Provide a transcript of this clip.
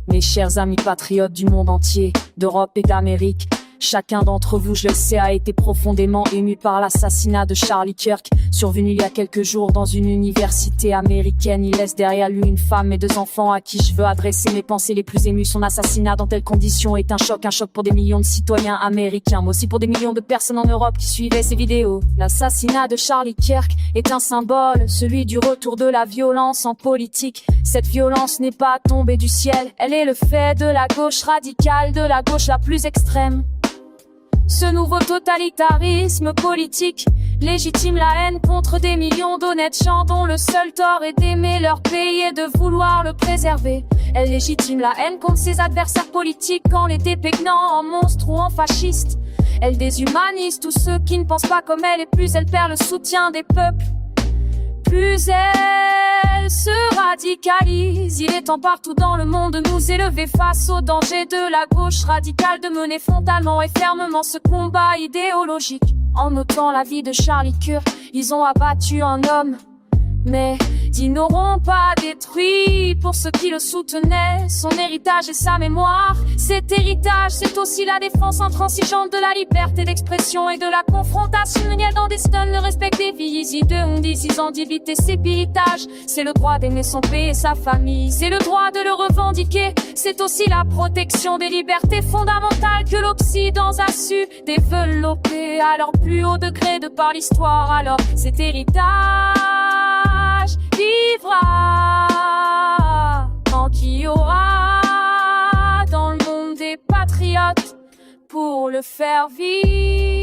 Mes chers amis patriotes du monde entier, d'Europe et d'Amérique, chacun d'entre vous, je le sais, a été profondément ému par l'assassinat de Charlie Kirk, survenu il y a quelques jours dans une université américaine. Il laisse derrière lui une femme et 2 enfants à qui je veux adresser mes pensées les plus émues. Son assassinat dans telles conditions est un choc pour des millions de citoyens américains, mais aussi pour des millions de personnes en Europe qui suivaient ces vidéos. L'assassinat de Charlie Kirk est un symbole, celui du retour de la violence en politique. Cette violence n'est pas tombée du ciel, elle est le fait de la gauche radicale, de la gauche la plus extrême. Ce nouveau totalitarisme politique légitime la haine contre des millions d'honnêtes gens dont le seul tort est d'aimer leur pays et de vouloir le préserver. Elle légitime la haine contre ses adversaires politiques en les dépeignant en monstres ou en fascistes. Elle déshumanise tous ceux qui ne pensent pas comme elle, et plus elle perd le soutien des peuples, plus elle se radicalise. Il est temps partout dans le monde de nous élever face au danger de la gauche radicale, de mener frontalement et fermement ce combat idéologique. En ôtant la vie de Charlie Kirk, ils ont abattu un homme, mais ils n'auront pas détruit pour ceux qui le soutenaient son héritage et sa mémoire. Cet héritage, c'est aussi la défense intransigeante de la liberté d'expression et de la confrontation. Dans des stuns, le respect des vies, on dit 6 ans d'éviter ses pillitages. C'est le droit d'aimer son pays et sa famille, c'est le droit de le revendiquer. C'est aussi la protection des libertés fondamentales que l'Occident a su développer à leur plus haut degré de par l'histoire. Alors cet héritage vivra tant qu'il y aura dans le monde des patriotes pour le faire vivre.